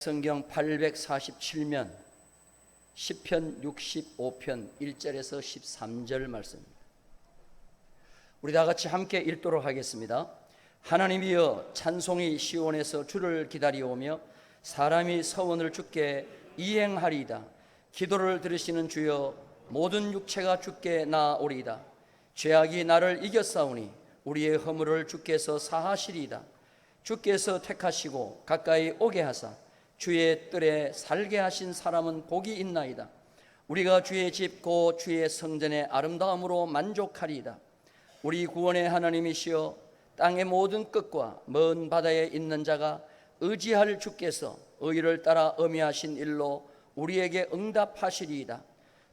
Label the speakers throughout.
Speaker 1: 성경 847면 시편 65편 1절에서 13절 말씀입니다. 우리 다 같이 함께 읽도록 하겠습니다. 하나님이여, 찬송이 시온에서 주를 기다리오며 사람이 서원을 주께 이행하리이다. 기도를 들으시는 주여, 모든 육체가 주께 나아오리이다. 죄악이 나를 이겼사오니 우리의 허물을 주께서 사하시리이다. 주께서 택하시고 가까이 오게 하사 주의 뜰에 살게 하신 사람은 복이 있나이다. 우리가 주의 집 곧 주의 성전의 아름다움으로 만족하리이다. 우리 구원의 하나님이시여, 땅의 모든 끝과 먼 바다에 있는 자가 의지할 주께서 의를 따라 어미하신 일로 우리에게 응답하시리이다.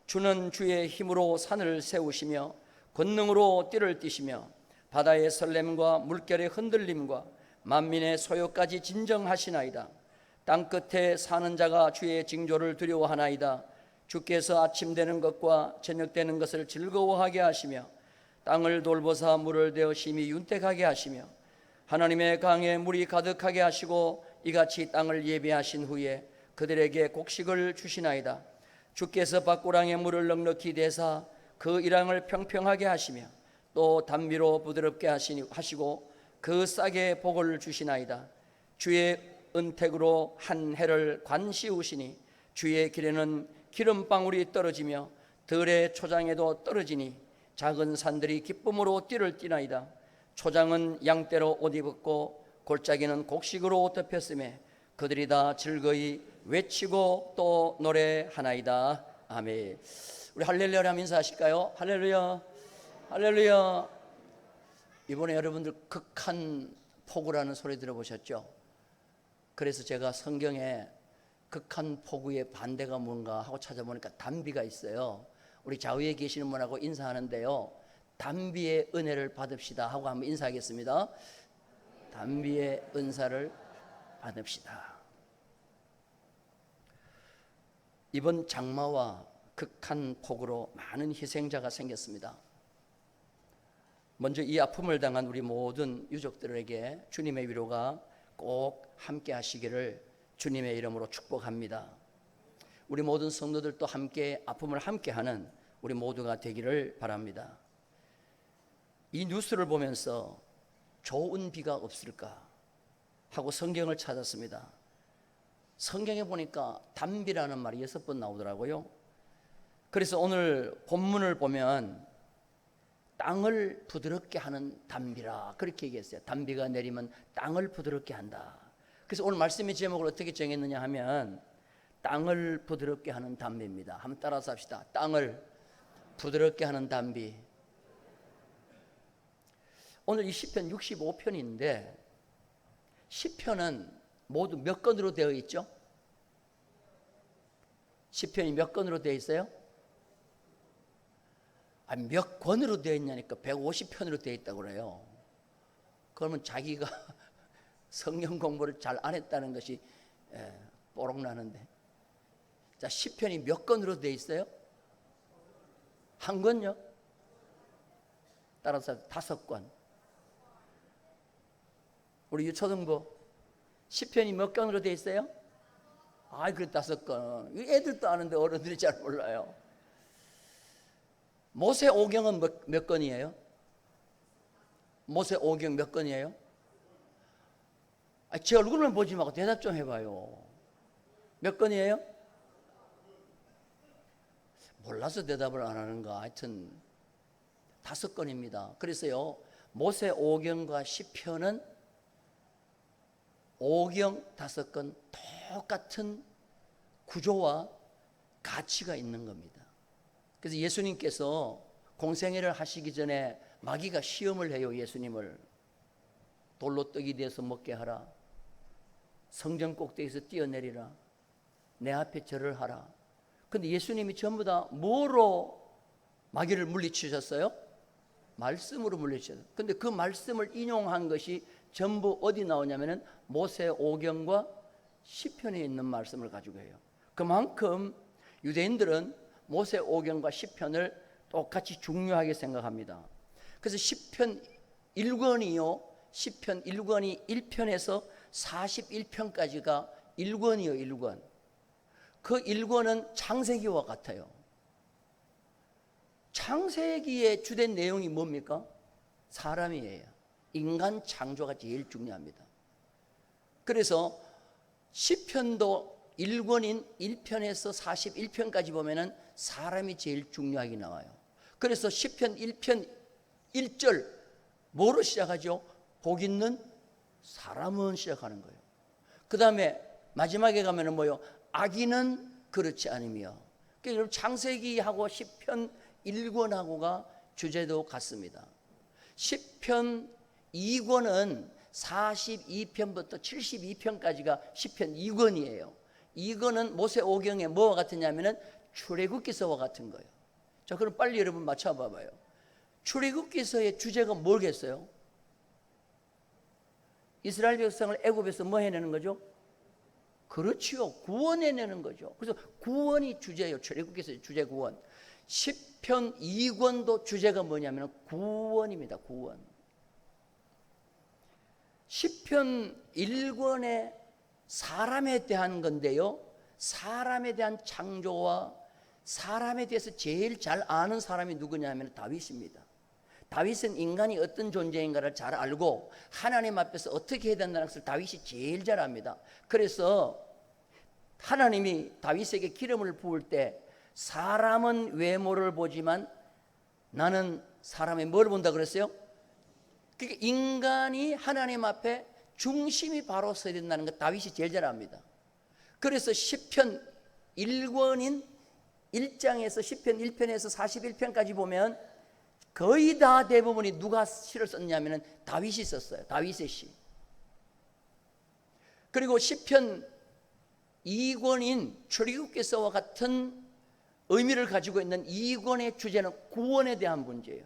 Speaker 1: 주는 주의 힘으로 산을 세우시며 권능으로 띠를 띠시며 바다의 설렘과 물결의 흔들림과 만민의 소요까지 진정하시나이다. 땅끝에 사는 자가 주의 징조를 두려워하나이다. 주께서 아침 되는 것과 저녁 되는 것을 즐거워하게 하시며 땅을 돌보사 물을 대어 심히 윤택하게 하시며 하나님의 강에 물이 가득하게 하시고 이같이 땅을 예비하신 후에 그들에게 곡식을 주시나이다. 주께서 밭고랑에 물을 넉넉히 대사 그 이랑을 평평하게 하시며 또 단비로 부드럽게 하시고 그 싹에 복을 주시나이다. 주의 은택으로 한 해를 관시우시니 주의 길에는 기름방울이 떨어지며 들의 초장에도 떨어지니 작은 산들이 기쁨으로 띠를 띠나이다. 초장은 양떼로 옷 입었고 골짜기는 곡식으로 옷 덮였음에 그들이 다 즐거이 외치고 또 노래하나이다. 아멘. 우리 할렐루야 하면 인사하실까요? 할렐루야, 할렐루야. 이번에 여러분들 극한 폭우라는 소리 들어보셨죠? 그래서 제가 성경에 극한 폭우의 반대가 뭔가 하고 찾아보니까 단비가 있어요. 우리 좌우에 계시는 분하고 인사하는데요, 단비의 은혜를 받읍시다 하고 한번 인사하겠습니다. 단비의 은사를 받읍시다. 이번 장마와 극한 폭우로 많은 희생자가 생겼습니다. 먼저 이 아픔을 당한 우리 모든 유족들에게 주님의 위로가 꼭 함께 하시기를 주님의 이름으로 축복합니다. 우리 모든 성도들도 함께 아픔을 함께 하는 우리 모두가 되기를 바랍니다. 이 뉴스를 보면서 좋은 비가 없을까 하고 성경을 찾았습니다. 성경에 보니까 단비라는 말이 6번 나오더라고요. 그래서 오늘 본문을 보면 땅을 부드럽게 하는 단비라 그렇게 얘기했어요. 단비가 내리면 땅을 부드럽게 한다. 그래서 오늘 말씀의 제목을 어떻게 정했느냐 하면 땅을 부드럽게 하는 단비입니다. 한번 따라서 합시다. 땅을 부드럽게 하는 단비. 오늘 이 시편 65편인데 시편은 모두 몇 건으로 되어 있죠? 시편이 몇 건으로 되어 있어요? 몇 권으로 되어 있냐니까 150편으로 되어 있다고 그래요. 그러면 자기가 성경 공부를 잘 안 했다는 것이 뽀록 나는데. 자, 시편이 몇 권으로 되어 있어요? 한 권요? 따라서 5권. 우리 유초등부 시편이 몇 권으로 되어 있어요? 그 5권. 애들도 아는데 어른들이 잘 몰라요. 모세 오경은 몇 건이에요? 모세 오경 몇 건이에요? 제 얼굴만 보지 말고 대답 좀 해봐요. 몇 건이에요? 몰라서 대답을 안 하는가. 하여튼 5건입니다. 그래서요, 모세 오경과 시편은 오경 5건 똑같은 구조와 가치가 있는 겁니다. 그래서 예수님께서 공생애를 하시기 전에 마귀가 시험을 해요. 예수님을 돌로 떡이 되어서 먹게 하라, 성전 꼭대기에서 뛰어내리라, 내 앞에 절을 하라. 근데 예수님이 전부 다 뭐로 마귀를 물리치셨어요? 말씀으로 물리치셨어요. 근데 그 말씀을 인용한 것이 전부 어디 나오냐면은 모세 오경과 시편에 있는 말씀을 가지고 해요. 그만큼 유대인들은 모세 오경과 시편을 똑같이 중요하게 생각합니다. 그래서 시편 1권이요, 시편 1권이 1편에서 41편까지가 1권이요, 1권. 그 1권은 창세기와 같아요. 창세기의 주된 내용이 뭡니까? 사람이에요. 인간 창조가 제일 중요합니다. 그래서 시편도 1권인 1편에서 41편까지 보면은 사람이 제일 중요하게 나와요. 그래서 시편 1편 1절 뭐로 시작하죠? 복 있는 사람은 시작하는 거예요. 그 다음에 마지막에 가면은 뭐요? 악인은 그렇지 않으며. 그러니까 여러분 창세기하고 시편 1권하고가 주제도 같습니다. 시편 2권은 42편부터 72편까지가 시편 2권이에요. 2권은 모세 오경에 뭐와 같으냐면은 출애굽기서와 같은 거예요. 자, 그럼 빨리 여러분 맞춰봐봐요. 출애굽기서의 주제가 뭐겠어요? 이스라엘 백성을 애굽에서 뭐 해내는 거죠? 그렇지요. 구원해내는 거죠. 그래서 구원이 주제예요. 출애굽기서의 주제 구원. 시편 2권도 주제가 뭐냐면 구원입니다. 구원. 시편 1권에 사람에 대한 건데요, 사람에 대한 창조와 사람에 대해서 제일 잘 아는 사람이 누구냐면 다윗입니다. 다윗은 인간이 어떤 존재인가를 잘 알고 하나님 앞에서 어떻게 해야 된다는 것을 다윗이 제일 잘 압니다. 그래서 하나님이 다윗에게 기름을 부을 때 사람은 외모를 보지만 나는 사람의 뭘 본다 그랬어요? 그러니까 인간이 하나님 앞에 중심이 바로 서야 된다는 것 다윗이 제일 잘 압니다. 그래서 시편 1권인 1장에서 시편 1편에서 41편까지 보면 거의 다 대부분이 누가 시를 썼냐면 다윗이 썼어요. 다윗의 시. 그리고 시편 2권인 출애굽기서와 같은 의미를 가지고 있는 2권의 주제는 구원에 대한 문제예요.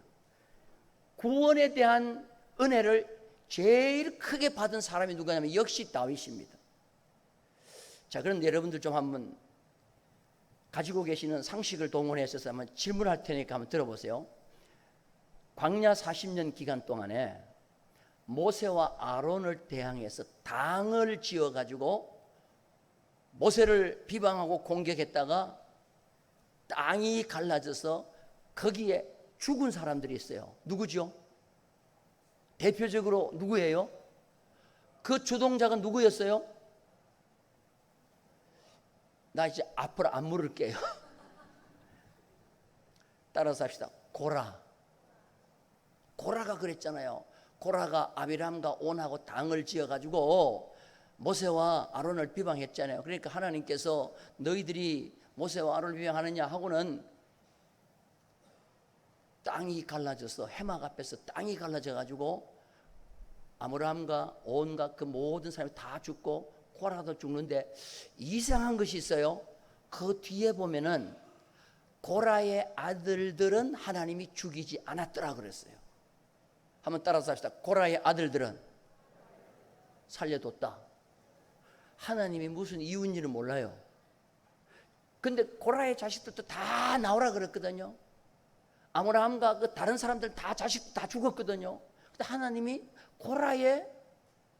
Speaker 1: 구원에 대한 은혜를 제일 크게 받은 사람이 누구냐면 역시 다윗입니다. 자, 그런데 여러분들 좀 한번 가지고 계시는 상식을 동원해서 한번 질문할 테니까 한번 들어보세요. 광야 40년 기간 동안에 모세와 아론을 대항해서 당을 지어가지고 모세를 비방하고 공격했다가 땅이 갈라져서 거기에 죽은 사람들이 있어요. 누구죠? 대표적으로 누구예요? 그 주동자가 누구였어요? 나 이제 앞으로 안 물을게요. 따라서 합시다. 고라가 그랬잖아요. 고라가 아비람과 온하고 당을 지어가지고 모세와 아론을 비방했잖아요. 그러니까 하나님께서 너희들이 모세와 아론을 비방하느냐 하고는 땅이 갈라져서 해막 앞에서 땅이 갈라져가지고 아므람과 온과 그 모든 사람이 다 죽고 고라도 죽는데 이상한 것이 있어요. 그 뒤에 보면은 고라의 아들들은 하나님이 죽이지 않았더라 그랬어요. 한번 따라서 합시다. 고라의 아들들은 살려뒀다. 하나님이 무슨 이유인지는 몰라요. 근데 고라의 자식들도 다 나오라 그랬거든요. 아므람과 그 다른 사람들 다 자식 다 죽었거든요. 근데 하나님이 고라의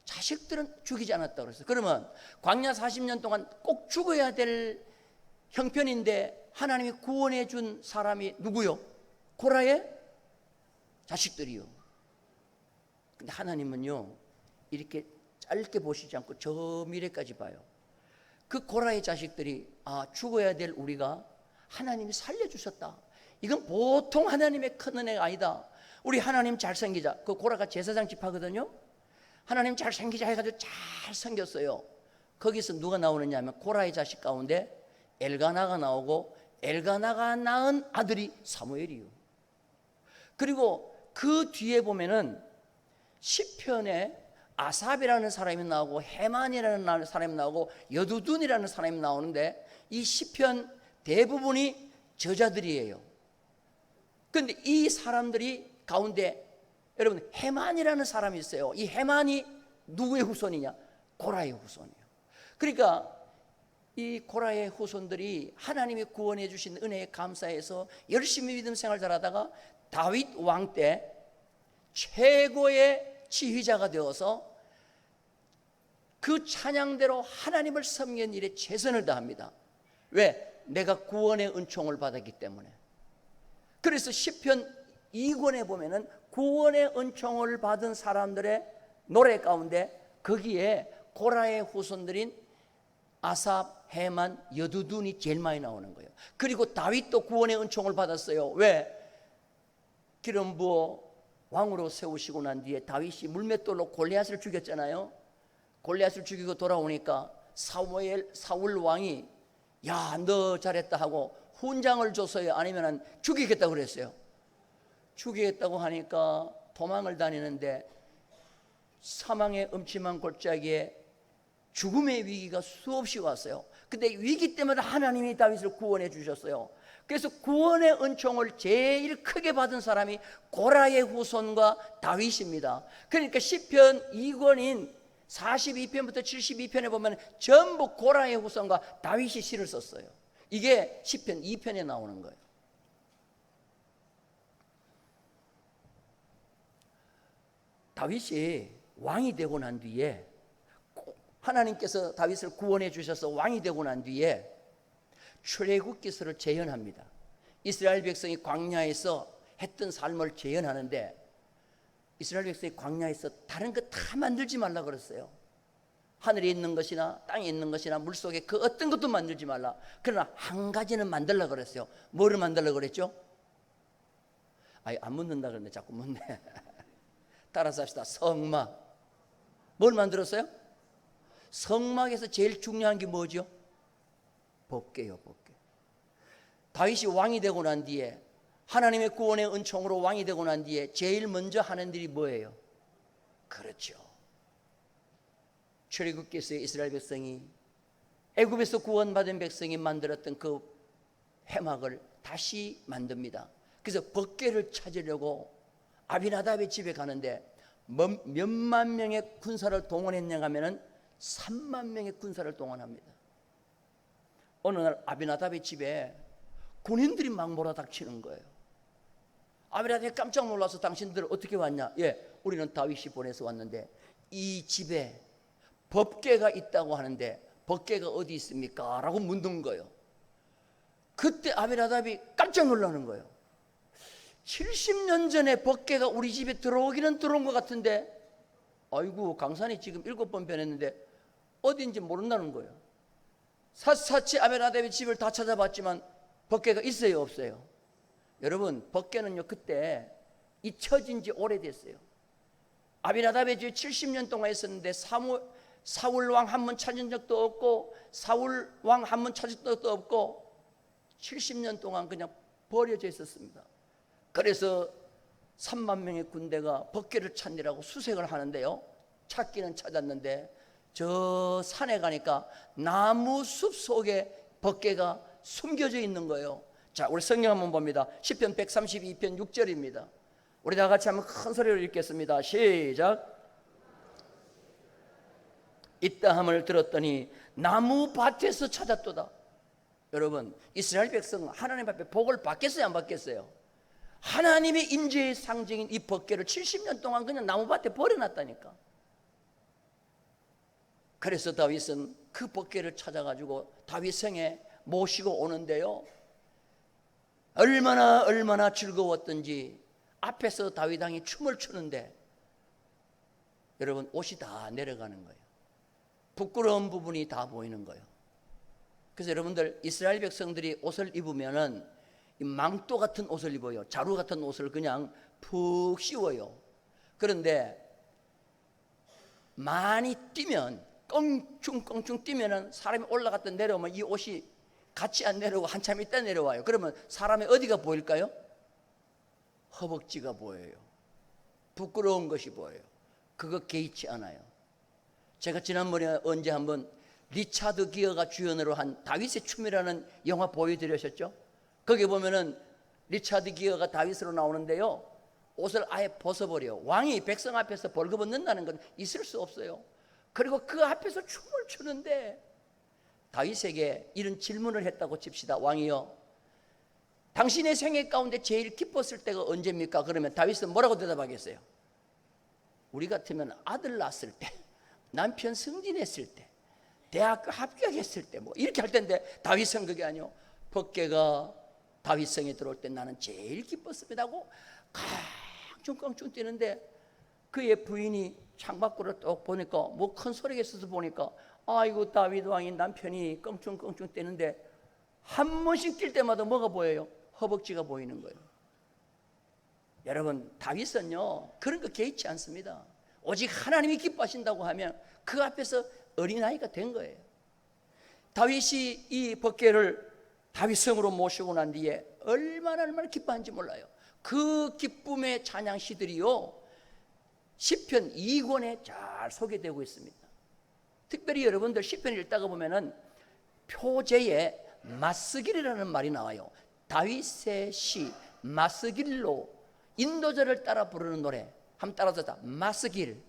Speaker 1: 자식들은 죽이지 않았다고 그랬어요. 그러면 광야 40년 동안 꼭 죽어야 될 형편인데 하나님이 구원해 준 사람이 누구요? 고라의 자식들이요. 근데 하나님은요 이렇게 짧게 보시지 않고 저 미래까지 봐요. 그 고라의 자식들이 죽어야 될 우리가 하나님이 살려주셨다. 이건 보통 하나님의 큰 은혜가 아니다. 우리 하나님 잘생기자. 그 고라가 제사장 집하거든요. 하나님 잘생기자 해가지고 잘생겼어요. 거기서 누가 나오느냐 하면 고라의 자식 가운데 엘가나가 나오고 엘가나가 낳은 아들이 사무엘이요. 그리고 그 뒤에 보면은 시편에 아삽이라는 사람이 나오고 헤만이라는 사람이 나오고 여두둔이라는 사람이 나오는데 이 시편 대부분이 저자들이에요. 그런데 이 사람들이 가운데 여러분 헤만이라는 사람이 있어요. 이 헤만이 누구의 후손이냐? 고라의 후손이에요. 그러니까 이 고라의 후손들이 하나님이 구원해 주신 은혜에 감사해서 열심히 믿음 생활 잘하다가 다윗 왕 때 최고의 지휘자가 되어서 그 찬양대로 하나님을 섬기는 일에 최선을 다합니다. 왜? 내가 구원의 은총을 받았기 때문에. 그래서 시편 2권에 보면은 구원의 은총을 받은 사람들의 노래 가운데 거기에 고라의 후손들인 아삽, 헤만, 여두둔이 제일 많이 나오는 거예요. 그리고 다윗도 구원의 은총을 받았어요. 왜? 기름 부어 왕으로 세우시고 난 뒤에 다윗이 물맷돌로 골리앗을 죽였잖아요. 골리앗을 죽이고 돌아오니까 사울 왕이 야, 너 잘했다 하고 훈장을 줬어요? 아니면 죽이겠다고 그랬어요? 죽이겠다고 하니까 도망을 다니는데 사망의 음침한 골짜기에 죽음의 위기가 수없이 왔어요. 근데 위기 때마다 하나님이 다윗을 구원해 주셨어요. 그래서 구원의 은총을 제일 크게 받은 사람이 고라의 후손과 다윗입니다. 그러니까 시편 2권인 42편부터 72편에 보면 전부 고라의 후손과 다윗이 시를 썼어요. 이게 시편 2편에 나오는 거예요. 다윗이 왕이 되고 난 뒤에 하나님께서 다윗을 구원해 주셔서 왕이 되고 난 뒤에 출애굽기서를 재현합니다. 이스라엘 백성이 광야에서 했던 삶을 재현하는데 이스라엘 백성이 광야에서 다른 거 다 만들지 말라 그랬어요. 하늘에 있는 것이나 땅에 있는 것이나 물속에 그 어떤 것도 만들지 말라. 그러나 한 가지는 만들라 그랬어요. 뭐를 만들라 그랬죠? 아니, 안 묻는다 그러는데 자꾸 묻네. 따라서 합시다. 성막. 뭘 만들었어요? 성막에서 제일 중요한 게 뭐죠? 법궤요, 법궤. 다윗이 왕이 되고 난 뒤에 하나님의 구원의 은총으로 왕이 되고 난 뒤에 제일 먼저 하는 일이 뭐예요? 그렇죠. 출애굽기에서 이스라엘 백성이 애굽에서 구원받은 백성이 만들었던 그 회막을 다시 만듭니다. 그래서 법궤를 찾으려고 아비나답의 집에 가는데 몇만 명의 군사를 동원했냐 하면은 3만 명의 군사를 동원합니다. 어느 날 아비나답의 집에 군인들이 막 몰아닥치는 거예요. 아비나답이 깜짝 놀라서 당신들 어떻게 왔냐? 예, 우리는 다윗이 보내서 왔는데 이 집에 법궤가 있다고 하는데 법궤가 어디 있습니까? 라고 묻는 거예요. 그때 아비나답이 깜짝 놀라는 거예요. 70년 전에 법궤가 우리 집에 들어오기는 들어온 것 같은데 아이고 강산이 지금 7번 변했는데 어디인지 모른다는 거예요. 샅샅이 아비나답의 집을 다 찾아봤지만 법궤가 있어요, 없어요? 여러분, 법궤는요 그때 잊혀진 지 오래됐어요. 아비나답의 집에 70년 동안 있었는데 사울 왕 한 번 찾은 적도 없고 사울 왕 한 번 찾은 적도 없고 70년 동안 그냥 버려져 있었습니다. 그래서 3만 명의 군대가 법궤를 찾느라고 수색을 하는데요, 찾기는 찾았는데 저 산에 가니까 나무 숲 속에 법궤가 숨겨져 있는 거예요. 자, 우리 성경 한번 봅니다. 시편 132편 6절입니다. 우리 다 같이 한번 큰 소리로 읽겠습니다. 시작. 이따함을 들었더니 나무 밭에서 찾았도다. 여러분, 이스라엘 백성은 하나님 앞에 복을 받겠어요, 안 받겠어요? 하나님의 임재의 상징인 이 법궤를 70년 동안 그냥 나무밭에 버려놨다니까. 그래서 다윗은 그 법궤를 찾아가지고 다윗성에 모시고 오는데요, 얼마나 즐거웠던지 앞에서 다윗 왕이 춤을 추는데 여러분 옷이 다 내려가는 거예요. 부끄러운 부분이 다 보이는 거예요. 그래서 여러분들 이스라엘 백성들이 옷을 입으면은 망토 같은 옷을 입어요. 자루 같은 옷을 그냥 푹 씌워요. 그런데 많이 뛰면 껑충껑충 뛰면은 사람이 올라갔다 내려오면 이 옷이 같이 안 내려오고 한참 있다 내려와요. 그러면 사람의 어디가 보일까요? 허벅지가 보여요. 부끄러운 것이 보여요. 그거 개의치 않아요. 제가 지난번에 언제 한번 리차드 기어가 주연으로 한 다윗의 춤이라는 영화 보여드렸었죠. 거기 보면은 리차드 기어가 다윗으로 나오는데요, 옷을 아예 벗어버려요. 왕이 백성 앞에서 벌거벗는다는 건 있을 수 없어요. 그리고 그 앞에서 춤을 추는데 다윗에게 이런 질문을 했다고 칩시다. 왕이요, 당신의 생애 가운데 제일 기뻤을 때가 언제입니까? 그러면 다윗은 뭐라고 대답하겠어요? 우리 같으면 아들 낳았을 때, 남편 승진했을 때, 대학교 합격했을 때 뭐 이렇게 할 텐데 다윗은 그게 아니요. 법궤가 다윗성에 들어올 때 나는 제일 기뻤습니다 하고 깡충깡충 뛰는데 그의 부인이 창밖으로 딱 보니까 뭐 큰 소리가 있어서 보니까 아이고 다윗 왕이 남편이 껑충껑충 뛰는데 한 번씩 뛸 때마다 뭐가 보여요? 허벅지가 보이는 거예요. 여러분 다윗은요 그런 거 개의치 않습니다. 오직 하나님이 기뻐하신다고 하면 그 앞에서 어린아이가 된 거예요. 다윗이 이 법궤를 다윗성으로 모시고 난 뒤에 얼마나 기뻐한지 몰라요. 그 기쁨의 찬양 시들이요 시편 2권에 잘 소개되고 있습니다. 특별히 여러분들 시편 읽다가 보면은 표제에 마스길이라는 말이 나와요. 다윗의 시 마스길로 인도자를 따라 부르는 노래 한번 따라서 마스길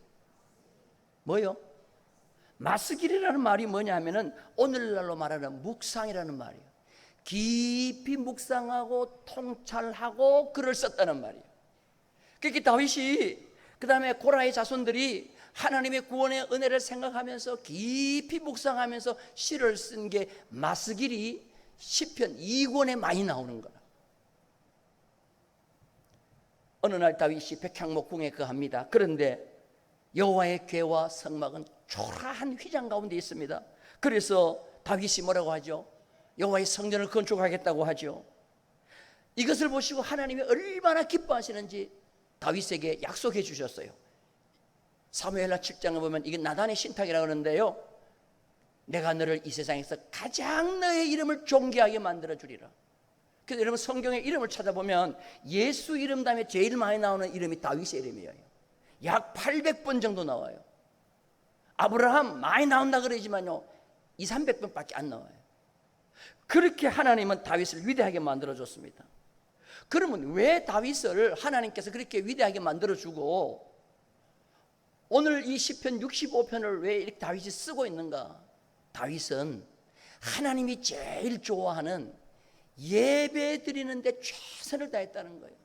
Speaker 1: 뭐요? 마스길이라는 말이 뭐냐 하면은 오늘날로 말하는 묵상이라는 말이에요. 깊이 묵상하고 통찰하고 글을 썼다는 말이에요. 그렇게 다윗이 그 다음에 고라의 자손들이 하나님의 구원의 은혜를 생각하면서 깊이 묵상하면서 시를 쓴 게 마스길이 시편 2권에 많이 나오는 거라. 어느 날 다윗이 백향목궁에 거합니다. 그런데 여호와의 궤와 성막은 초라한 휘장 가운데 있습니다. 그래서 다윗이 뭐라고 하죠? 여호와의 성전을 건축하겠다고 하죠. 이것을 보시고 하나님이 얼마나 기뻐하시는지 다윗에게 약속해 주셨어요. 사무엘하 7장을 보면 이게 나단의 신탁이라고 하는데요, 내가 너를 이 세상에서 가장 너의 이름을 존귀하게 만들어 주리라. 그래서 여러분 성경의 이름을 찾아보면 예수 이름 다음에 제일 많이 나오는 이름이 다윗의 이름이에요. 약 800번 정도 나와요. 아브라함 많이 나온다 그러지만요 200~300번밖에 안 나와요. 그렇게 하나님은 다윗을 위대하게 만들어줬습니다. 그러면 왜 다윗을 하나님께서 그렇게 위대하게 만들어주고 오늘 이 시편 65편을 왜 이렇게 다윗이 쓰고 있는가? 다윗은 하나님이 제일 좋아하는 예배 드리는데 최선을 다했다는 거예요.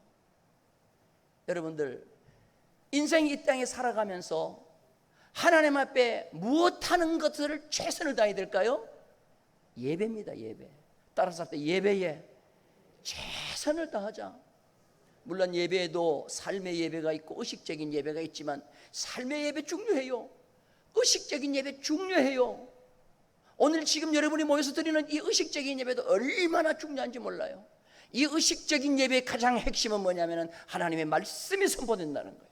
Speaker 1: 여러분들 인생 이 땅에 살아가면서 하나님 앞에 무엇하는 것을 최선을 다해야 될까요? 예배입니다. 예배. 따라서 할 때 예배에 최선을 다하자. 물론 예배에도 삶의 예배가 있고 의식적인 예배가 있지만 삶의 예배 중요해요. 의식적인 예배 중요해요. 오늘 지금 여러분이 모여서 드리는 이 의식적인 예배도 얼마나 중요한지 몰라요. 이 의식적인 예배의 가장 핵심은 뭐냐면 하나님의 말씀이 선포된다는 거예요.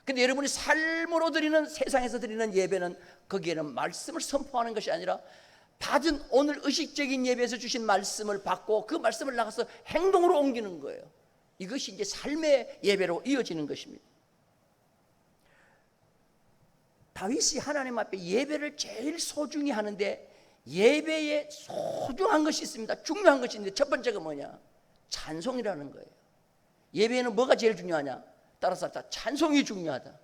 Speaker 1: 근데 여러분이 삶으로 드리는 세상에서 드리는 예배는 거기에는 말씀을 선포하는 것이 아니라 받은 오늘 의식적인 예배에서 주신 말씀을 받고 그 말씀을 나가서 행동으로 옮기는 거예요. 이것이 이제 삶의 예배로 이어지는 것입니다. 다윗이 하나님 앞에 예배를 제일 소중히 하는데 예배에 소중한 것이 있습니다. 중요한 것이 있는데 첫 번째가 뭐냐? 찬송이라는 거예요. 예배에는 뭐가 제일 중요하냐? 따라서 찬송이 중요하다.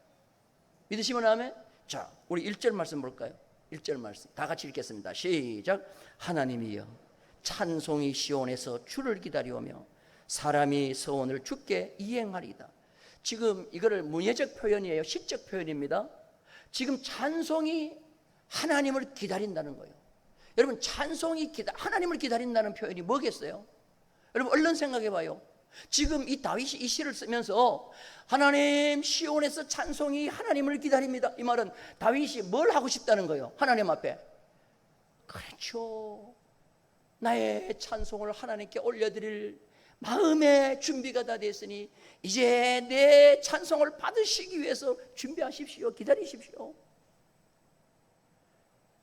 Speaker 1: 믿으시면 아멘? 자, 우리 1절 말씀 볼까요? 1절 말씀 다 같이 읽겠습니다. 시작. 하나님이여 찬송이 시온에서 주를 기다리오며 사람이 서원을 주께 이행하리이다. 지금 이거를 문예적 표현이에요. 시적 표현입니다. 지금 찬송이 하나님을 기다린다는 거예요. 여러분 찬송이 하나님을 기다린다는 표현이 뭐겠어요? 여러분 얼른 생각해 봐요. 지금 이 다윗이 이 시를 쓰면서 하나님 시온에서 찬송이 하나님을 기다립니다. 이 말은 다윗이 뭘 하고 싶다는 거예요? 하나님 앞에. 그렇죠. 나의 찬송을 하나님께 올려드릴 마음의 준비가 다 됐으니 이제 내 찬송을 받으시기 위해서 준비하십시오. 기다리십시오.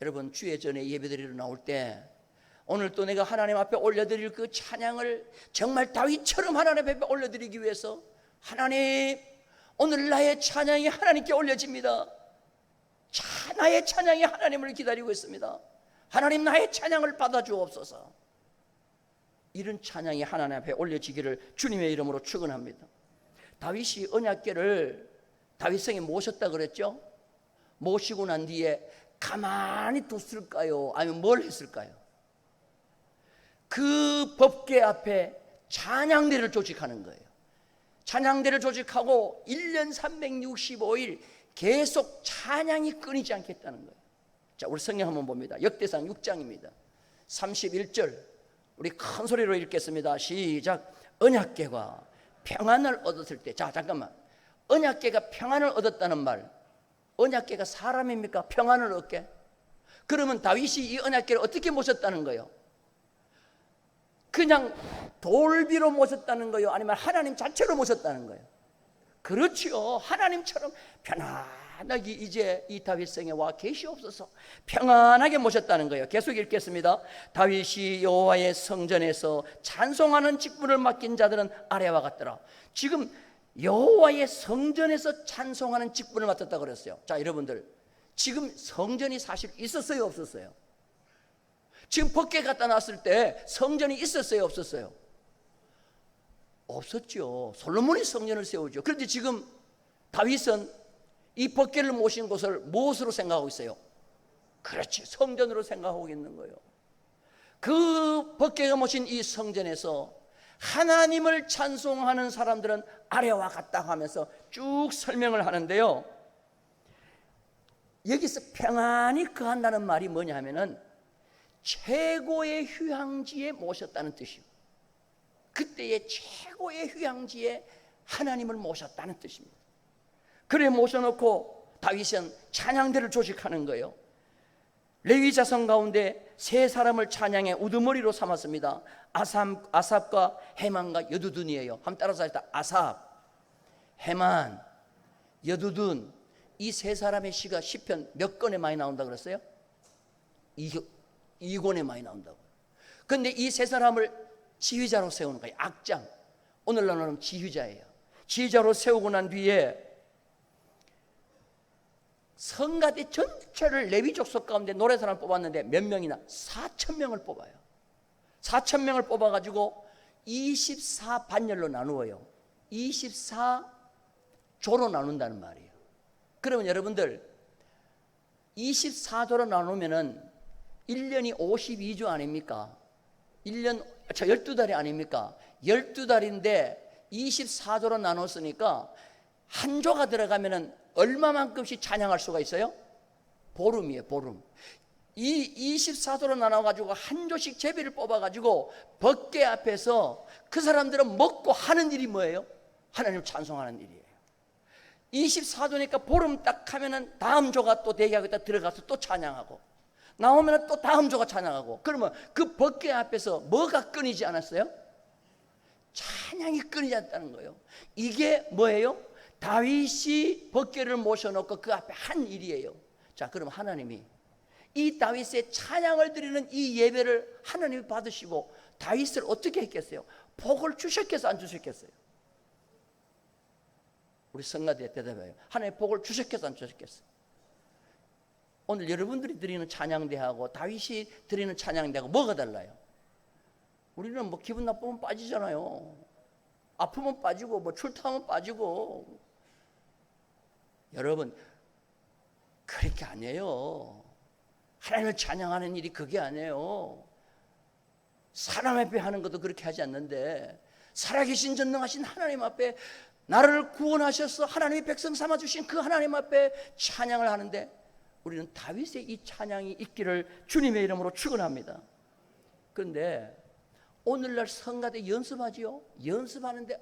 Speaker 1: 여러분 주의 전에 예배드리러 나올 때 오늘 또 내가 하나님 앞에 올려드릴 그 찬양을 정말 다윗처럼 하나님 앞에 올려드리기 위해서 하나님 오늘 나의 찬양이 하나님께 올려집니다. 나의 찬양이 하나님을 기다리고 있습니다. 하나님 나의 찬양을 받아주옵소서. 이런 찬양이 하나님 앞에 올려지기를 주님의 이름으로 축원합니다. 다윗이 언약궤를 다윗성에 모셨다 그랬죠. 모시고 난 뒤에 가만히 뒀을까요? 아니면 뭘 했을까요? 그 법궤 앞에 찬양대를 조직하는 거예요. 찬양대를 조직하고 1년 365일 계속 찬양이 끊이지 않겠다는 거예요. 자, 우리 성경 한번 봅니다. 역대상 6장입니다. 31절 우리 큰 소리로 읽겠습니다. 시작. 언약궤가 평안을 얻었을 때, 자 잠깐만, 언약궤가 평안을 얻었다는 말, 언약궤가 사람입니까? 평안을 얻게? 그러면 다윗이 이 언약궤를 어떻게 모셨다는 거예요? 그냥 돌비로 모셨다는 거예요? 아니면 하나님 자체로 모셨다는 거예요? 그렇지요. 하나님처럼 편안하게 이제 이 다윗 성에 와 계시옵소서, 평안하게 모셨다는 거예요. 계속 읽겠습니다. 다윗이 여호와의 성전에서 찬송하는 직분을 맡긴 자들은 아래와 같더라. 지금 여호와의 성전에서 찬송하는 직분을 맡았다고 그랬어요. 자, 여러분들, 지금 성전이 사실 있었어요, 없었어요? 지금 법궤 갖다 놨을 때 성전이 있었어요, 없었어요? 없었죠. 솔로몬이 성전을 세우죠. 그런데 지금 다윗은 이 법궤를 모신 곳을 무엇으로 생각하고 있어요? 그렇지, 성전으로 생각하고 있는 거예요. 그 법궤가 모신 이 성전에서 하나님을 찬송하는 사람들은 아래와 같다 하면서 쭉 설명을 하는데요, 여기서 평안히 거한다는 말이 뭐냐 하면은 최고의 휴양지에 모셨다는 뜻이에요. 그때의 최고의 휴양지에 하나님을 모셨다는 뜻입니다. 그래 모셔놓고 다윗은 찬양대를 조직하는 거예요. 레위 자손 가운데 세 사람을 찬양의 우두머리로 삼았습니다. 아삽과 헤만과 여두둔이에요. 한번 따라서 합시다. 아삽, 헤만, 여두둔. 이 세 사람의 시가 시편 몇 권에 많이 나온다고 그랬어요? 2권에 많이 나온다고. 그런데 이 세 사람을 지휘자로 세우는 거예요. 악장, 오늘날로는 지휘자예요. 지휘자로 세우고 난 뒤에 성가대 전체를 레위 족속 가운데 노래 사람을 뽑았는데 몇 명이나? 4,000명을 뽑아요. 4,000명을 뽑아가지고 24반열로 나누어요. 24조로 나눈다는 말이에요. 그러면 여러분들 24조로 나누면은 1년이 52주 아닙니까? 12달이 아닙니까? 12달인데 24조로 나눴으니까 한 조가 들어가면은 얼마만큼씩 찬양할 수가 있어요? 보름이에요, 보름. 이 24조로 나눠가지고 한 조씩 제비를 뽑아가지고 법궤 앞에서 그 사람들은 먹고 하는 일이 뭐예요? 하나님 찬송하는 일이에요. 24조니까 보름 딱 하면은 다음 조가 또 대기하겠다 들어가서 또 찬양하고, 나오면 또 다음 조가 찬양하고. 그러면 그 법궤 앞에서 뭐가 끊이지 않았어요? 찬양이 끊이지 않았다는 거예요. 이게 뭐예요? 다윗이 법궤를 모셔놓고 그 앞에 한 일이에요. 자, 그럼 하나님이 이 다윗의 찬양을 드리는 이 예배를 하나님이 받으시고 다윗을 어떻게 했겠어요? 복을 주셨겠어요, 안 주셨겠어요? 우리 성가대 대답해요. 하나님 복을 주셨겠어요, 안 주셨겠어요? 오늘 여러분들이 드리는 찬양대하고 다윗이 드리는 찬양대하고 뭐가 달라요? 우리는 뭐 기분 나쁘면 빠지잖아요. 아프면 빠지고 뭐 출타하면 빠지고. 여러분, 그렇게 아니에요. 하나님을 찬양하는 일이 그게 아니에요. 사람 앞에 하는 것도 그렇게 하지 않는데, 살아계신 전능하신 하나님 앞에 나를 구원하셔서 하나님의 백성 삼아주신 그 하나님 앞에 찬양을 하는데, 우리는 다윗의 이 찬양이 있기를 주님의 이름으로 축원합니다. 그런데 오늘날 성가대 연습하지요? 연습하는데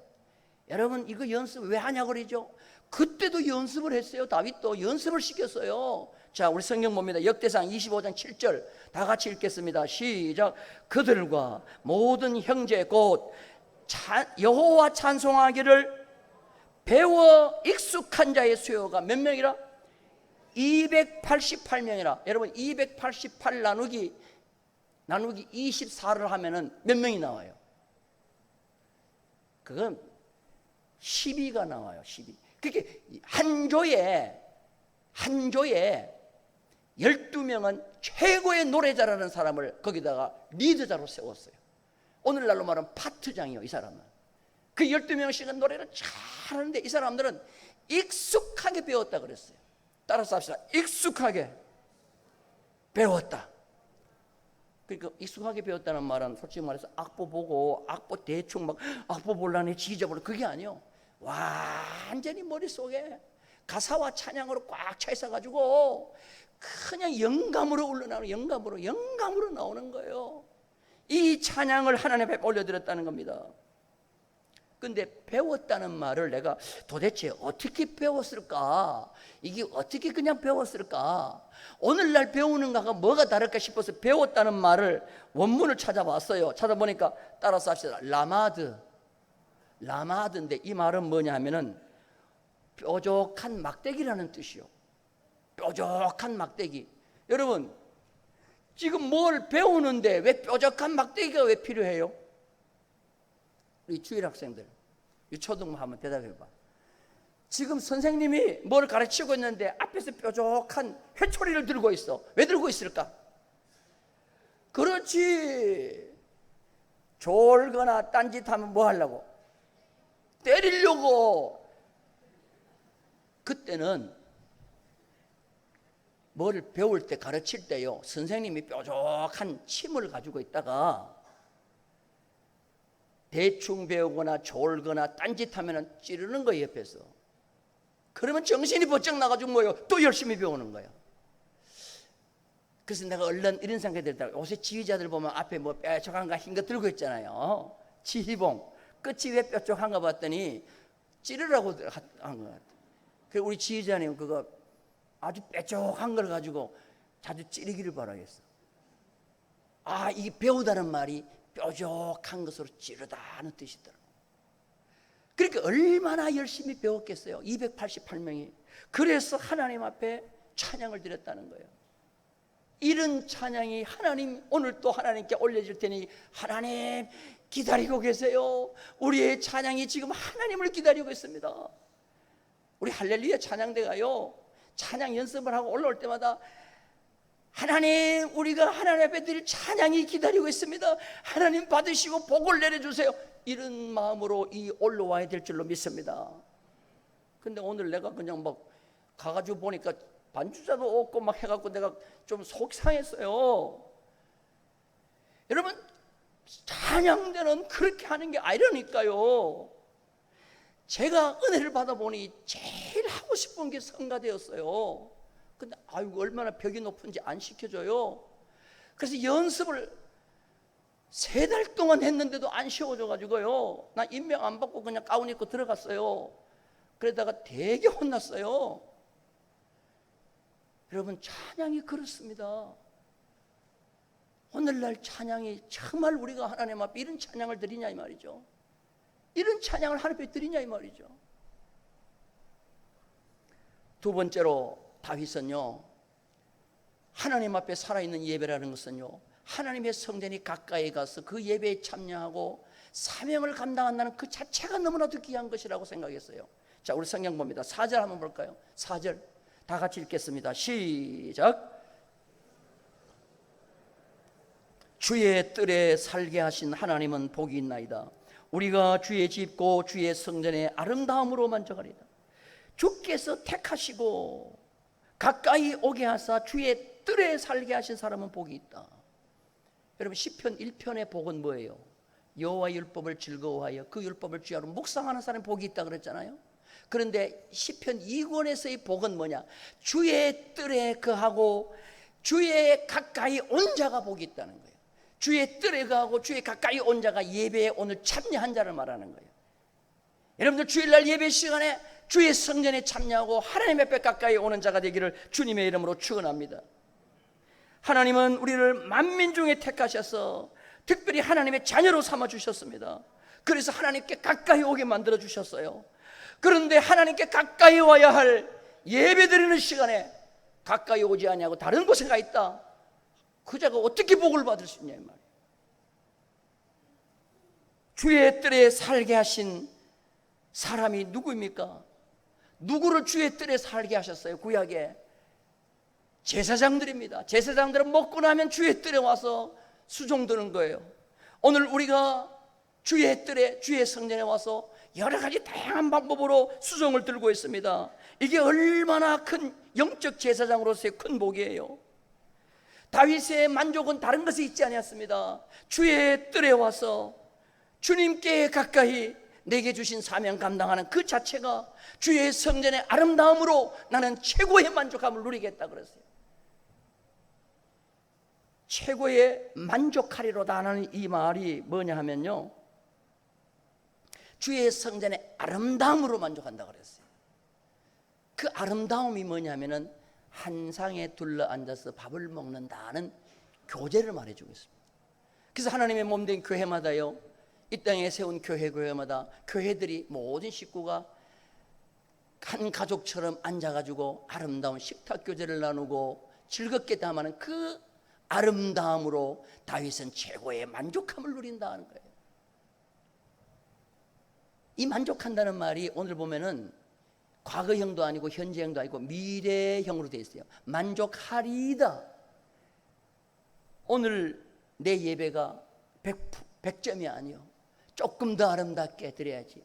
Speaker 1: 여러분 이거 연습 왜 하냐고 그러죠? 그때도 연습을 했어요. 다윗도 연습을 시켰어요. 자, 우리 성경 봅니다. 역대상 25장 7절 다 같이 읽겠습니다. 시작. 그들과 모든 형제 곧 여호와 찬송하기를 배워 익숙한 자의 수요가 몇 명이라? 288명이라. 여러분 288 나누기 24를 하면은 몇 명이 나와요? 그건 12가 나와요. 12. 그렇게 한 조에 12명은 최고의 노래 잘하는 사람을 거기다가 리더자로 세웠어요. 오늘날로 말하면 파트장이요, 이 사람은. 그 12명씩은 노래를 잘하는데 이 사람들은 익숙하게 배웠다 그랬어요. 따라서 합시다. 익숙하게 배웠다. 그러니까 익숙하게 배웠다는 말은 솔직히 말해서 악보 보고 악보 대충 막 악보 볼라네 지져버려 그게 아니요. 완전히 머릿속에 가사와 찬양으로 꽉 차 있어가지고 그냥 영감으로 흘러나오는 영감으로 나오는 거예요. 이 찬양을 하나님 앞에 올려드렸다는 겁니다. 근데 배웠다는 말을 내가 도대체 어떻게 배웠을까? 이게 어떻게 그냥 배웠을까? 오늘날 배우는 거가 뭐가 다를까 싶어서 배웠다는 말을 원문을 찾아봤어요. 찾아보니까 따라서 합시다. 라마드인데 이 말은 뭐냐 하면은 뾰족한 막대기라는 뜻이요. 뾰족한 막대기. 여러분, 지금 뭘 배우는데 왜 뾰족한 막대기가 왜 필요해요? 우리 주일 학생들, 유초등부 한번 대답해 봐. 지금 선생님이 뭘 가르치고 있는데 앞에서 뾰족한 회초리를 들고 있어. 왜 들고 있을까? 그렇지. 졸거나 딴짓하면 뭐 하려고? 때리려고. 그때는 뭘 배울 때 가르칠 때요, 선생님이 뾰족한 침을 가지고 있다가 대충 배우거나 졸거나 딴짓하면 찌르는 거예요, 옆에서. 그러면 정신이 번쩍 나가지고 뭐예요? 또 열심히 배우는 거예요. 그래서 내가 얼른 이런 생각이 들더라고요. 요새 지휘자들 보면 앞에 뭐 뾰족한 거 흰 거 들고 있잖아요. 지휘봉. 끝이 왜 뾰족한가 봤더니 찌르라고 한 것 같아요. 그래서 우리 지휘자님 그거 아주 뾰족한 걸 가지고 자주 찌르기를 바라겠어. 아, 이게 배우다는 말이 뾰족한 것으로 찌르다는 뜻이더라고요. 그러니까 얼마나 열심히 배웠겠어요, 288명이. 그래서 하나님 앞에 찬양을 드렸다는 거예요. 이런 찬양이 하나님, 오늘 또 하나님께 올려질 테니 하나님 기다리고 계세요. 우리의 찬양이 지금 하나님을 기다리고 있습니다. 우리 할렐루야 찬양대가요, 찬양 연습을 하고 올라올 때마다 하나님, 우리가 하나님 앞에 드릴 찬양이 기다리고 있습니다. 하나님 받으시고 복을 내려주세요. 이런 마음으로 이 올라와야 될 줄로 믿습니다. 근데 오늘 내가 그냥 막 가가지고 보니까 반주자도 없고 막 해갖고 내가 좀 속상했어요. 여러분, 찬양대는 그렇게 하는 게 아니라니까요. 제가 은혜를 받아보니 제일 하고 싶은 게 성가대였어요. 근데 아이고 얼마나 벽이 높은지 안 시켜줘요. 그래서 연습을 3달 동안 했는데도 안 쉬워져가지고요, 나 임명 안 받고 그냥 가운 입고 들어갔어요. 그러다가 되게 혼났어요. 여러분, 찬양이 그렇습니다. 오늘날 찬양이 정말 우리가 하나님 앞에 이런 찬양을 드리냐 이 말이죠. 이런 찬양을 하나님 앞에 드리냐 이 말이죠. 두 번째로 다윗은요, 하나님 앞에 살아있는 예배라는 것은요, 하나님의 성전이 가까이 가서 그 예배에 참여하고 사명을 감당한다는 그 자체가 너무나도 귀한 것이라고 생각했어요. 자, 우리 성경 봅니다. 4절 한번 볼까요? 4절 다 같이 읽겠습니다. 시작. 주의 뜰에 살게 하신 하나님은 복이 있나이다. 우리가 주의 집고 주의 성전의 아름다움으로 만족하리다. 주께서 택하시고 가까이 오게 하사 주의 뜰에 살게 하신 사람은 복이 있다. 여러분, 시편 1편의 복은 뭐예요? 여호와의 율법을 즐거워하여 그 율법을 주야로 묵상하는 사람이 복이 있다 그랬잖아요. 그런데 시편 2권에서의 복은 뭐냐? 주의 뜰에 거하고 주의 가까이 온 자가 복이 있다는 거예요. 주의 뜰에 거하고 주의 가까이 온 자가 예배에 오늘 참여한 자를 말하는 거예요. 여러분들, 주일날 예배 시간에 주의 성전에 참여하고 하나님 앞에 가까이 오는 자가 되기를 주님의 이름으로 축원합니다. 하나님은 우리를 만민 중에 택하셔서 특별히 하나님의 자녀로 삼아 주셨습니다. 그래서 하나님께 가까이 오게 만들어 주셨어요. 그런데 하나님께 가까이 와야 할 예배드리는 시간에 가까이 오지 아니하고 다른 곳에 가 있다. 그 자가 어떻게 복을 받을 수 있냐 이 말이에요. 주의 뜰에 살게 하신 사람이 누구입니까? 누구를 주의 뜰에 살게 하셨어요? 구약에 제사장들입니다. 제사장들은 먹고 나면 주의 뜰에 와서 수종드는 거예요. 오늘 우리가 주의 뜰에, 주의 성전에 와서 여러 가지 다양한 방법으로 수종을 들고 있습니다. 이게 얼마나 큰 영적 제사장으로서의 큰 복이에요. 다윗의 만족은 다른 것에 있지 아니었습니다. 주의 뜰에 와서 주님께 가까이 내게 주신 사명 감당하는 그 자체가 주의 성전의 아름다움으로 나는 최고의 만족함을 누리겠다 그랬어요. 최고의 만족하리로다는 이 말이 뭐냐 하면요, 주의 성전의 아름다움으로 만족한다 그랬어요. 그 아름다움이 뭐냐면은 한 상에 둘러 앉아서 밥을 먹는다는 교제를 말해주고 있습니다. 그래서 하나님의 몸된 교회마다요, 이 땅에 세운 교회마다 교회들이 모든 식구가 한 가족처럼 앉아가지고 아름다운 식탁 교제를 나누고 즐겁게 담아는 그 아름다움으로 다윗은 최고의 만족함을 누린다는 거예요. 이 만족한다는 말이 오늘 보면은 과거형도 아니고 현재형도 아니고 미래형으로 되어 있어요. 만족하리이다. 오늘 내 예배가 100점이 아니요, 조금 더 아름답게 드려야지,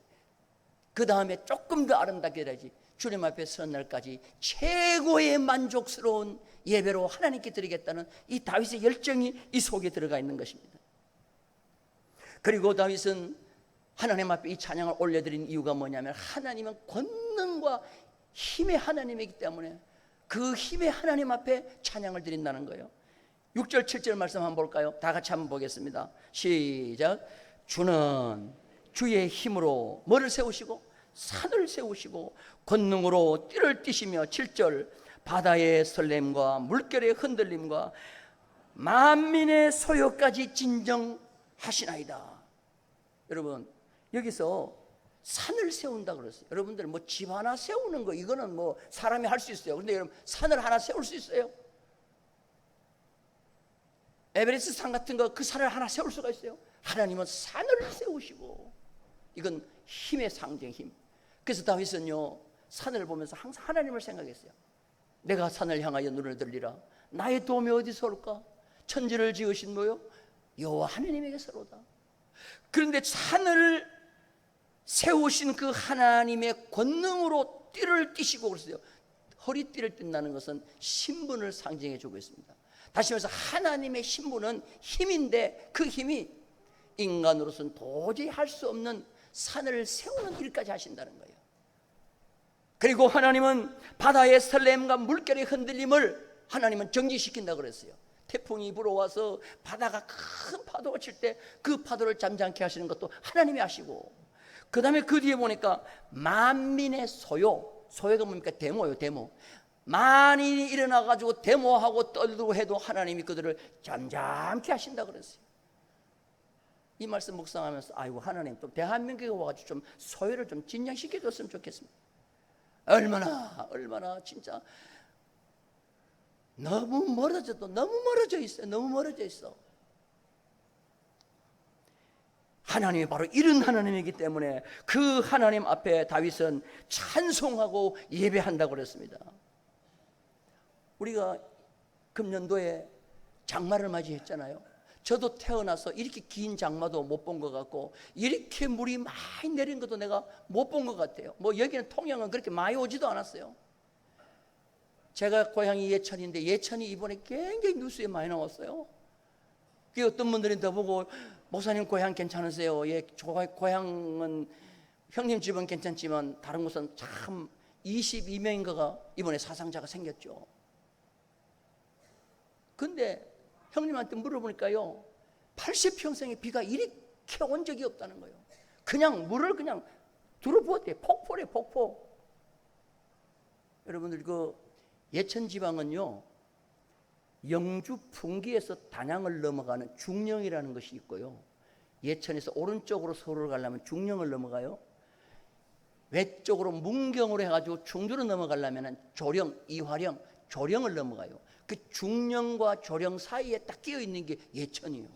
Speaker 1: 그 다음에 조금 더 아름답게 드려야지, 주님 앞에 서는 날까지 최고의 만족스러운 예배로 하나님께 드리겠다는 이 다윗의 열정이 이 속에 들어가 있는 것입니다. 그리고 다윗은 하나님 앞에 이 찬양을 올려드린 이유가 뭐냐면, 하나님은 권능과 힘의 하나님이기 때문에 그 힘의 하나님 앞에 찬양을 드린다는 거예요. 6절 7절 말씀 한번 볼까요? 다 같이 한번 보겠습니다. 시작. 주는 주의 힘으로 뭐를 세우시고? 산을 세우시고 권능으로 띠를 띠시며, 7절, 바다의 설렘과 물결의 흔들림과 만민의 소요까지 진정하시나이다. 여러분, 여기서 산을 세운다 그랬어요. 여러분들 뭐 집 하나 세우는 거, 이거는 뭐 사람이 할 수 있어요. 그런데 여러분, 산을 하나 세울 수 있어요? 에베레스트 산 같은 거, 그 산을 하나 세울 수가 있어요? 하나님은 산을 세우시고, 이건 힘의 상징, 힘. 그래서 다윗은요, 산을 보면서 항상 하나님을 생각했어요. 내가 산을 향하여 눈을 들리라. 나의 도움이 어디서 올까? 천지를 지으신 뭐요? 여호와 하나님에게서로다. 그런데 산을 세우신 그 하나님의 권능으로 띠를 띠시고 그랬어요. 허리띠를 띈다는 것은 신분을 상징해 주고 있습니다. 다시 말해서 하나님의 신분은 힘인데, 그 힘이 인간으로서는 도저히 할 수 없는 산을 세우는 일까지 하신다는 거예요. 그리고 하나님은 바다의 설렘과 물결의 흔들림을 하나님은 정지시킨다고 그랬어요. 태풍이 불어와서 바다가 큰 파도가 칠 때 그 파도를 잠잠케 하시는 것도 하나님이 하시고, 그 다음에 그 뒤에 보니까 만민의 소요가 뭡니까? 데모요, 데모. 만인이 일어나가지고 데모하고 떨고 해도 하나님이 그들을 잠잠케 하신다고 그랬어요. 이 말씀 묵상하면서, 아이고, 하나님 또 대한민국에 와가지고 좀 소요를 좀 진정시켜줬으면 좋겠습니다. 얼마나 진짜 너무 멀어져 있어요. 너무 멀어져 있어. 하나님이 바로 이런 하나님이기 때문에 그 하나님 앞에 다윗은 찬송하고 예배한다고 그랬습니다. 우리가 금년도에 장마를 맞이했잖아요. 저도 태어나서 이렇게 긴 장마도 못 본 것 같고, 이렇게 물이 많이 내린 것도 내가 못 본 것 같아요. 뭐 여기는 통영은 그렇게 많이 오지도 않았어요. 제가 고향이 예천인데, 예천이 이번에 굉장히 뉴스에 많이 나왔어요. 그 어떤 분들이 더 보고, 목사님 고향 괜찮으세요? 예, 고향은 형님 집은 괜찮지만 다른 곳은 참 22명인가가 이번에 사상자가 생겼죠. 근데 형님한테 물어보니까요, 80평생에 비가 이렇게 온 적이 없다는 거예요. 그냥 물을 그냥 들어부었대요. 폭포래, 폭포. 여러분들, 그 예천 지방은요, 영주 풍기에서 단양을 넘어가는 중령이라는 것이 있고요, 예천에서 오른쪽으로 서울을 가려면 중령을 넘어가요. 외쪽으로 문경으로 해가지고 충주로 넘어가려면 조령, 이화령, 조령을 넘어가요. 그 중령과 조령 사이에 딱 끼어 있는 게 예천이에요.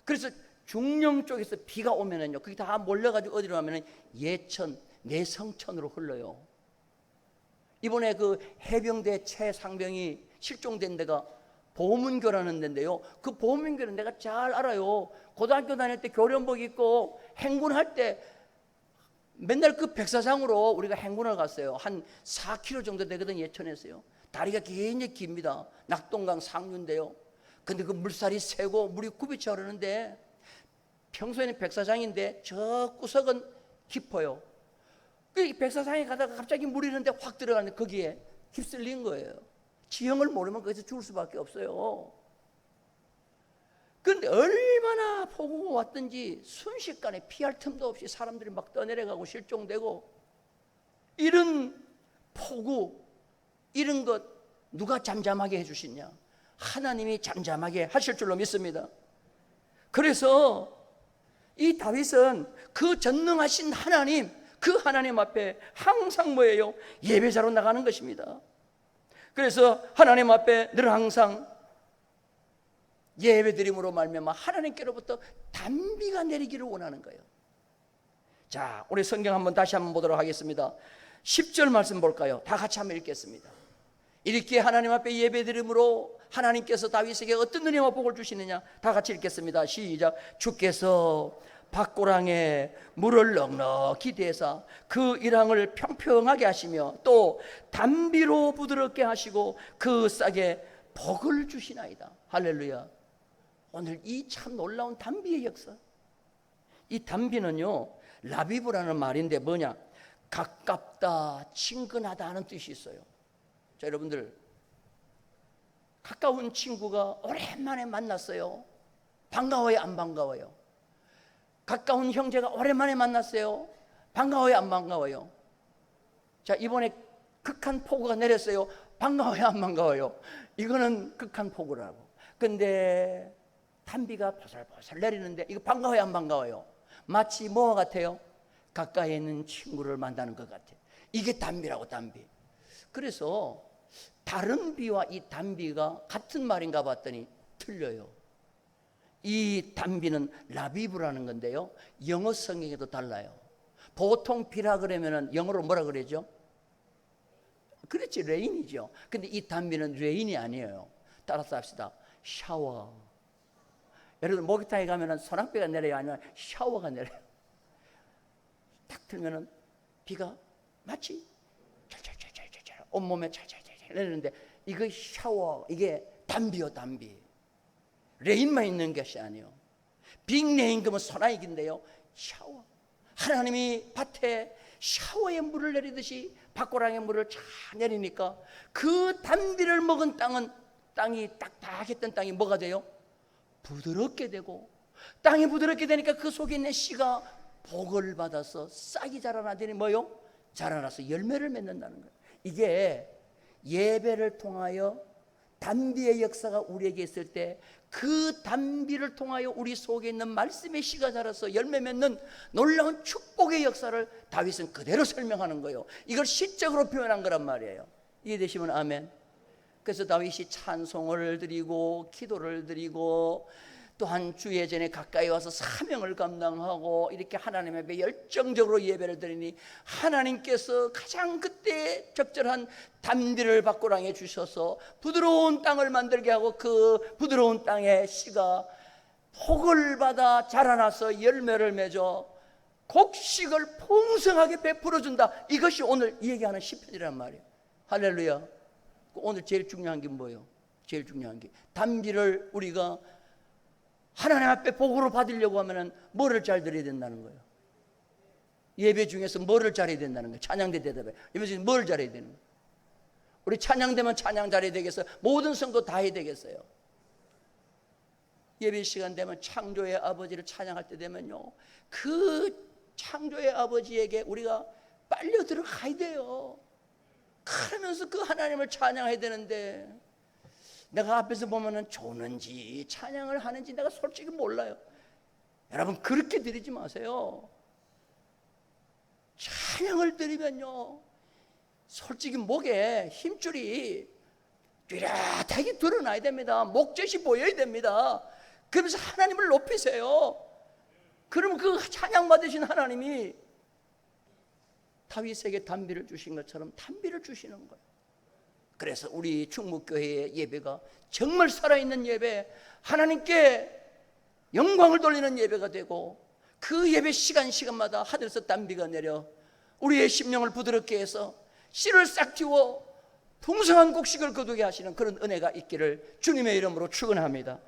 Speaker 1: 그래서 중령 쪽에서 비가 오면은요, 그게 다 몰려가지고 어디로 가면은 예천, 내성천으로 흘러요. 이번에 그 해병대 최상병이 실종된 데가 보문교라는 데인데요, 그 보문교는 내가 잘 알아요. 고등학교 다닐 때 교련복 입고 행군할 때 맨날 그 백사장으로 우리가 행군을 갔어요. 한 4km 정도 되거든, 예천에서요. 다리가 굉장히 깁니다. 낙동강 상류인데요. 근데 그 물살이 세고 물이 굽이쳐 흐르는데, 평소에는 백사장인데 저 구석은 깊어요. 그 백사장에 가다가 갑자기 물이 있는데 확 들어가는데 거기에 휩쓸린 거예요. 지형을 모르면 거기서 죽을 수밖에 없어요. 그런데 얼마나 폭우가 왔든지 순식간에 피할 틈도 없이 사람들이 막 떠내려가고 실종되고, 이런 폭우, 이런 것 누가 잠잠하게 해주시냐? 하나님이 잠잠하게 하실 줄로 믿습니다. 그래서 이 다윗은 그 전능하신 하나님, 그 하나님 앞에 항상 뭐예요? 예배자로 나가는 것입니다. 그래서 하나님 앞에 늘 항상 예배드림으로 말미암아 하나님께로부터 단비가 내리기를 원하는 거예요. 자, 우리 성경 한번 다시 한번 보도록 하겠습니다. 10절 말씀 볼까요? 다 같이 한번 읽겠습니다. 이렇게 하나님 앞에 예배드림으로 하나님께서 다윗에게 어떤 은혜와 복을 주시느냐, 다 같이 읽겠습니다. 시작. 주께서 밭고랑에 물을 넉넉히 대사 그 일항을 평평하게 하시며 또 단비로 부드럽게 하시고 그 싹에 복을 주시나이다. 할렐루야. 오늘 이 참 놀라운 단비의 역사, 이 단비는요 라비브라는 말인데 뭐냐, 가깝다, 친근하다 하는 뜻이 있어요. 자, 여러분들 가까운 친구가 오랜만에 만났어요. 반가워요, 안 반가워요? 가까운 형제가 오랜만에 만났어요. 반가워요, 안 반가워요? 자, 이번에 극한 폭우가 내렸어요. 반가워요, 안 반가워요? 이거는 극한 폭우라고. 근데 단비가 보슬보슬 내리는데 이거 반가워요, 안 반가워요? 마치 뭐와 같아요? 가까이 있는 친구를 만나는 것 같아요. 이게 단비라고, 단비. 그래서 다른 비와 이 단비가 같은 말인가 봤더니 틀려요. 이 단비는 라비브라는 건데요, 영어 성경에도 달라요. 보통 비라 그러면은 영어로 뭐라 그러죠? 그렇지, 레인이죠. 근데 이 단비는 레인이 아니에요. 따라서 합시다. 샤워. 여러분 목욕탕에 가면은 소낙비가 내려요, 아니면 샤워가 내려요? 딱 틀면은 비가 마치 찰찰찰찰찰 온몸에 찰찰찰찰 내리는데, 이거 샤워, 이게 단비요, 단비. 레인만 있는 것이 아니에요. 빅레인 그러면 소나기인데요, 샤워. 하나님이 밭에 샤워의 물을 내리듯이 밭고랑의 물을 쫙 내리니까 그 단비를 먹은 땅은, 땅이 딱딱했던 땅이 뭐가 돼요? 부드럽게 되고, 땅이 부드럽게 되니까 그 속에 있는 씨가 복을 받아서 싹이 자라나더니 뭐요? 자라나서 열매를 맺는다는 거예요. 이게 예배를 통하여 단비의 역사가 우리에게 있을 때 그 단비를 통하여 우리 속에 있는 말씀의 씨가 자라서 열매 맺는 놀라운 축복의 역사를 다윗은 그대로 설명하는 거예요. 이걸 시적으로 표현한 거란 말이에요. 이해되시면 아멘. 그래서 다윗이 찬송을 드리고 기도를 드리고 또한 주 예전에 가까이 와서 사명을 감당하고 이렇게 하나님 앞에 열정적으로 예배를 드리니 하나님께서 가장 그때 적절한 단비를 밭고랑에 주셔서 부드러운 땅을 만들게 하고 그 부드러운 땅에 씨가 복을 받아 자라나서 열매를 맺어 곡식을 풍성하게 베풀어 준다. 이것이 오늘 얘기하는 시편이란 말이에요. 할렐루야. 오늘 제일 중요한 게 뭐예요? 제일 중요한 게 단비를 우리가 하나님 앞에 복으로 받으려고 하면은 뭐를 잘 드려야 된다는 거예요? 예배 중에서 뭐를 잘해야 된다는 거예요? 찬양대 대답해. 예배 중에서 뭘 잘해야 되는 거예요? 우리 찬양되면 찬양 잘해야 되겠어요? 모든 성도 다 해야 되겠어요? 예배 시간 되면 창조의 아버지를 찬양할 때 되면요, 그 창조의 아버지에게 우리가 빨려 들어가야 돼요. 그러면서 그 하나님을 찬양해야 되는데, 내가 앞에서 보면은 조는지 찬양을 하는지 내가 솔직히 몰라요. 여러분 그렇게 드리지 마세요. 찬양을 드리면요, 솔직히 목에 힘줄이 뚜렷하게 드러나야 됩니다. 목젖이 보여야 됩니다. 그러면서 하나님을 높이세요. 그러면 그 찬양 받으신 하나님이 다윗에게 단비를 주신 것처럼 단비를 주시는 거예요. 그래서 우리 충무교회의 예배가 정말 살아있는 예배, 하나님께 영광을 돌리는 예배가 되고, 그 예배 시간마다 하늘에서 단비가 내려 우리의 심령을 부드럽게 해서 씨를 싹 틔워 풍성한 곡식을 거두게 하시는 그런 은혜가 있기를 주님의 이름으로 축원합니다.